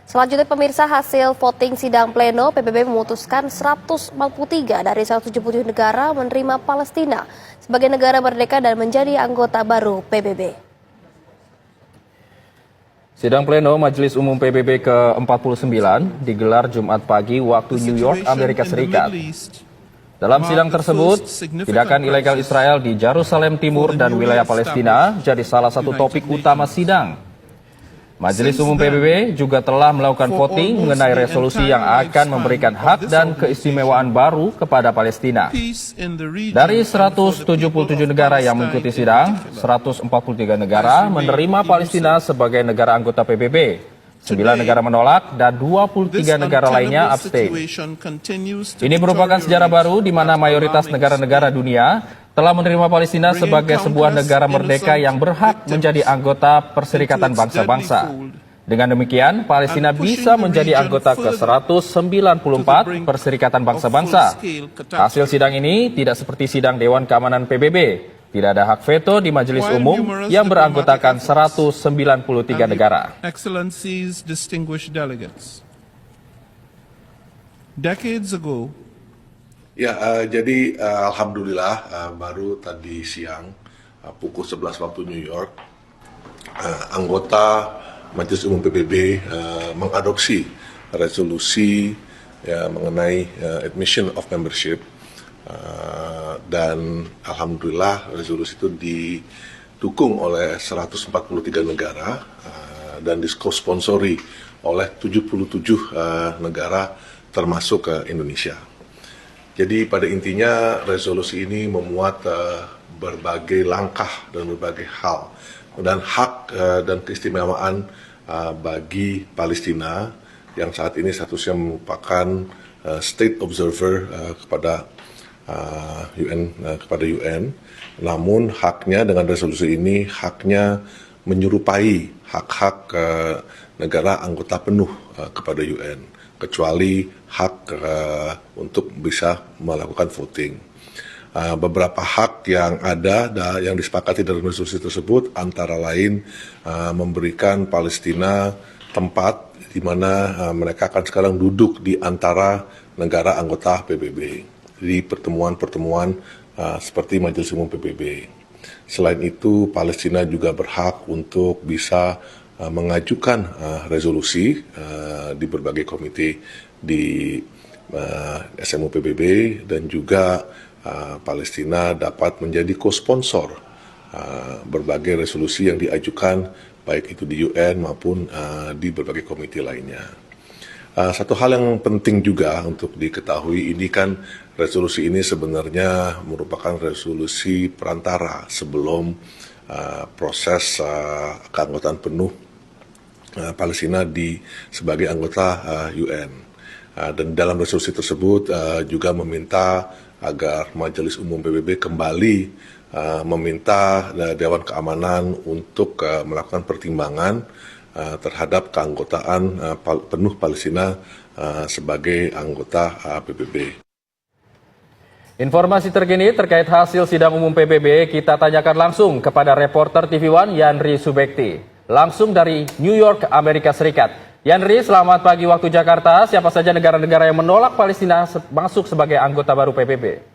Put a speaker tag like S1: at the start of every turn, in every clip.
S1: Selanjutnya pemirsa, hasil voting sidang pleno PBB memutuskan 143 dari 177 negara menerima Palestina sebagai negara merdeka dan menjadi anggota baru PBB.
S2: Sidang pleno Majelis Umum PBB ke-49 digelar Jumat pagi waktu New York, Amerika Serikat. Dalam sidang tersebut, tindakan ilegal Israel di Yerusalem Timur dan wilayah Palestina jadi salah satu topik utama sidang. Majelis Umum PBB juga telah melakukan voting mengenai resolusi yang akan memberikan hak dan keistimewaan baru kepada Palestina. Dari 177 negara yang mengikuti sidang, 143 negara menerima Palestina sebagai negara anggota PBB. 9 negara menolak dan 23 negara lainnya abstain. Ini merupakan sejarah baru di mana mayoritas negara-negara dunia telah menerima Palestina sebagai sebuah negara merdeka yang berhak menjadi anggota Perserikatan Bangsa-Bangsa. Dengan demikian, Palestina bisa menjadi anggota ke-194 Perserikatan Bangsa-Bangsa. Hasil sidang ini tidak seperti sidang Dewan Keamanan PBB. Tidak ada hak veto di Majelis Umum yang beranggotakan 193 negara.
S3: Excellencies, distinguished delegates. Decades ago,
S4: jadi alhamdulillah baru tadi siang pukul 11 waktu New York anggota Majelis Umum PBB mengadopsi resolusi mengenai admission of membership. Dan alhamdulillah resolusi itu didukung oleh 143 negara dan disponsori oleh 77 negara termasuk Indonesia. Jadi pada intinya resolusi ini memuat berbagai langkah dan berbagai hal dan hak dan keistimewaan bagi Palestina yang saat ini statusnya merupakan state observer kepada UN, namun haknya dengan resolusi ini haknya menyerupai hak-hak negara anggota penuh kepada UN, kecuali hak untuk bisa melakukan voting. Beberapa hak yang ada yang disepakati dalam resolusi tersebut antara lain memberikan Palestina tempat di mana mereka akan sekarang duduk di antara negara anggota PBB. Di pertemuan-pertemuan seperti Majelis Umum PBB. Selain itu, Palestina juga berhak untuk bisa mengajukan resolusi di berbagai komite di SMU PBB dan juga Palestina dapat menjadi co-sponsor berbagai resolusi yang diajukan baik itu di UN maupun di berbagai komite lainnya. Satu hal yang penting juga untuk diketahui, ini kan resolusi ini sebenarnya merupakan resolusi perantara sebelum proses keanggotaan penuh Palestina sebagai anggota UN. Dan dalam resolusi tersebut juga meminta agar Majelis Umum PBB kembali meminta Dewan Keamanan untuk melakukan pertimbangan terhadap keanggotaan penuh Palestina sebagai anggota PBB.
S2: Informasi terkini terkait hasil sidang umum PBB kita tanyakan langsung kepada reporter TV One Yanri Subekti, langsung dari New York, Amerika Serikat. Yanri, selamat pagi waktu Jakarta. Siapa saja negara-negara yang menolak Palestina masuk sebagai anggota baru PBB?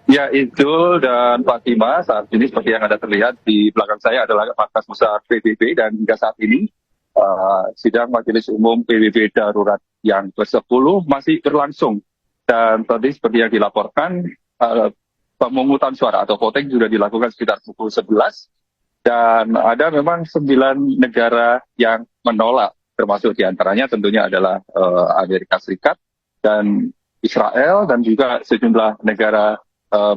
S5: Ya, itu dan Fatima, saat ini seperti yang ada terlihat di belakang saya adalah markas besar PBB dan hingga saat ini sidang Majelis Umum PBB Darurat yang ke-10 masih berlangsung. Dan tadi seperti yang dilaporkan, pemungutan suara atau voting sudah dilakukan sekitar pukul 11 dan ada memang 9 negara yang menolak, termasuk diantaranya tentunya adalah Amerika Serikat dan Israel dan juga sejumlah negara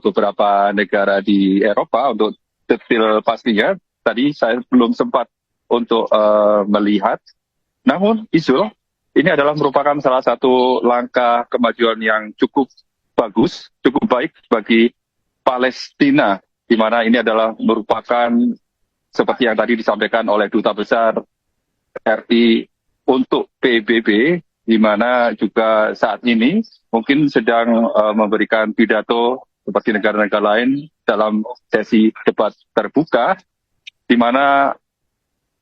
S5: beberapa negara di Eropa. Untuk detail pastinya tadi saya belum sempat untuk melihat. Namun Isul, ini adalah merupakan salah satu langkah kemajuan yang cukup bagus, cukup baik bagi Palestina, di mana ini adalah merupakan seperti yang tadi disampaikan oleh Duta Besar RI untuk PBB, di mana juga saat ini mungkin sedang memberikan pidato seperti negara-negara lain dalam sesi debat terbuka, di mana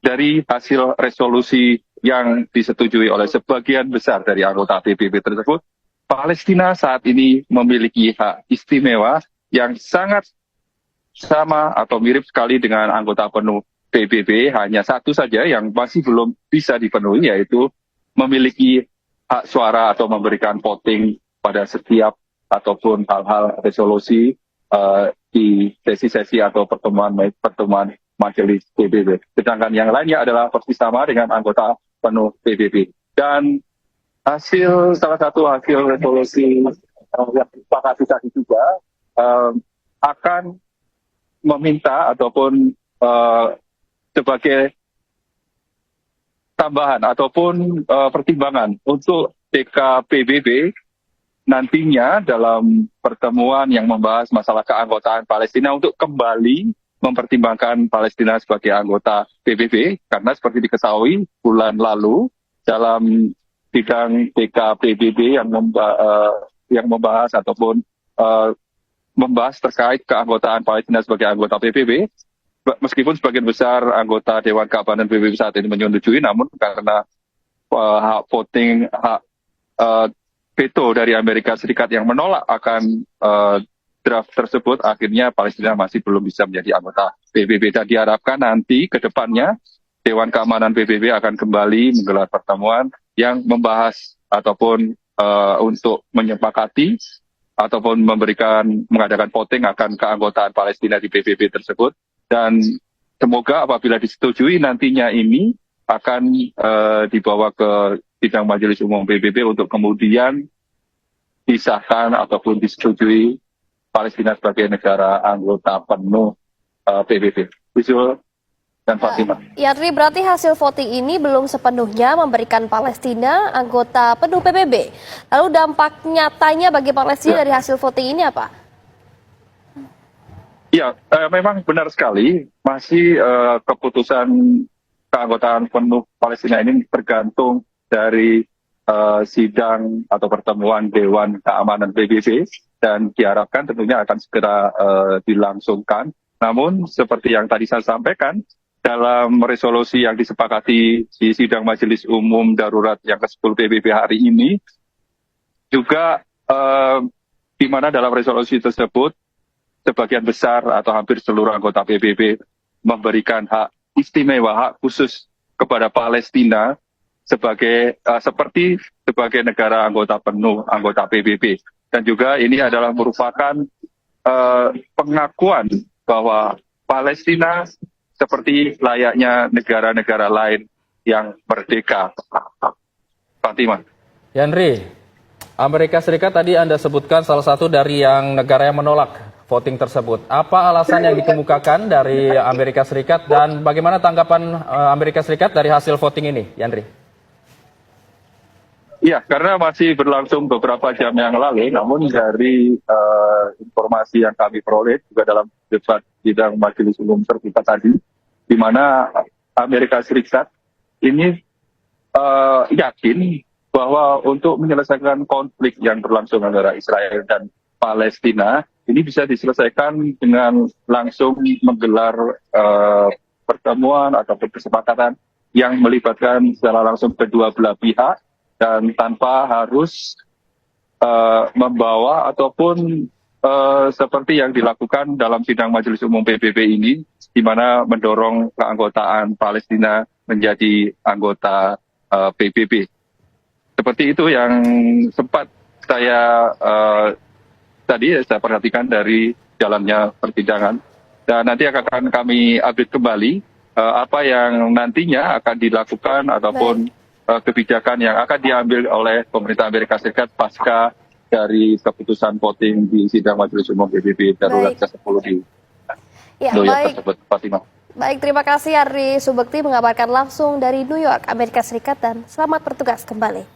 S5: dari hasil resolusi yang disetujui oleh sebagian besar dari anggota PBB tersebut, Palestina saat ini memiliki hak istimewa yang sangat sama atau mirip sekali dengan anggota penuh PBB. Hanya satu saja yang masih belum bisa dipenuhi, yaitu memiliki hak suara atau memberikan voting pada setiap ataupun hal-hal resolusi di sesi-sesi atau pertemuan majelis PBB. Sedangkan yang lainnya adalah persis sama dengan anggota penuh PBB. Dan salah satu hasil resolusi yang disepakati tadi juga akan meminta ataupun sebagai tambahan ataupun pertimbangan untuk DKPBB nantinya dalam pertemuan yang membahas masalah keanggotaan Palestina untuk kembali mempertimbangkan Palestina sebagai anggota PBB, karena seperti diketahui bulan lalu dalam sidang DKPBB yang membahas ataupun membahas terkait keanggotaan Palestina sebagai anggota PBB, meskipun sebagian besar anggota Dewan Keamanan PBB saat ini menyetujui, namun karena hak voting, hak veto dari Amerika Serikat yang menolak akan draft tersebut, akhirnya Palestina masih belum bisa menjadi anggota PBB. Dan diharapkan nanti ke depannya Dewan Keamanan PBB akan kembali menggelar pertemuan yang membahas ataupun untuk menyepakati ataupun mengadakan voting akan keanggotaan Palestina di PBB tersebut. Dan semoga apabila disetujui nantinya ini akan dibawa ke sidang Majelis Umum PBB untuk kemudian disahkan ataupun disetujui Palestina sebagai negara anggota penuh PBB. Yusuf dan Fatimah.
S1: Yandri, berarti hasil voting ini belum sepenuhnya memberikan Palestina anggota penuh PBB. Lalu dampak nyatanya bagi Palestina dari hasil voting ini apa?
S5: Ya, memang benar sekali. Masih keputusan keanggotaan penuh Palestina ini tergantung dari sidang atau pertemuan Dewan Keamanan PBB, dan diharapkan tentunya akan segera dilangsungkan. Namun seperti yang tadi saya sampaikan, dalam resolusi yang disepakati di sidang Majelis Umum Darurat yang ke-10 PBB hari ini, juga di mana dalam resolusi tersebut sebagian besar atau hampir seluruh anggota PBB memberikan hak istimewa, hak khusus kepada Palestina sebagai negara anggota penuh anggota PBB. Dan juga ini adalah merupakan pengakuan bahwa Palestina seperti layaknya negara-negara lain yang merdeka. Fatimah.
S2: Yandri, Amerika Serikat tadi Anda sebutkan salah satu dari yang negara yang menolak voting tersebut. Apa alasan yang dikemukakan dari Amerika Serikat dan bagaimana tanggapan Amerika Serikat dari hasil voting ini, Yandri?
S5: Ya, karena masih berlangsung beberapa jam yang lalu, namun dari informasi yang kami peroleh juga dalam debat sidang Majelis Umum terbuka tadi, di mana Amerika Serikat ini yakin bahwa untuk menyelesaikan konflik yang berlangsung antara Israel dan Palestina, ini bisa diselesaikan dengan langsung menggelar pertemuan ataupun kesepakatan yang melibatkan secara langsung kedua belah pihak, dan tanpa harus membawa ataupun seperti yang dilakukan dalam sidang Majelis Umum PBB ini, di mana mendorong keanggotaan Palestina menjadi anggota PBB. Seperti itu yang sempat saya perhatikan dari jalannya persidangan. Dan nanti akan kami update kembali apa yang nantinya akan dilakukan ataupun kebijakan yang akan diambil oleh pemerintah Amerika Serikat pasca dari keputusan voting di sidang Majelis Umum PBB Darurat ke-10 di New York tersebut. Fatimah.
S1: Baik, terima kasih Yandri Subekti mengabarkan langsung dari New York, Amerika Serikat, dan selamat bertugas kembali.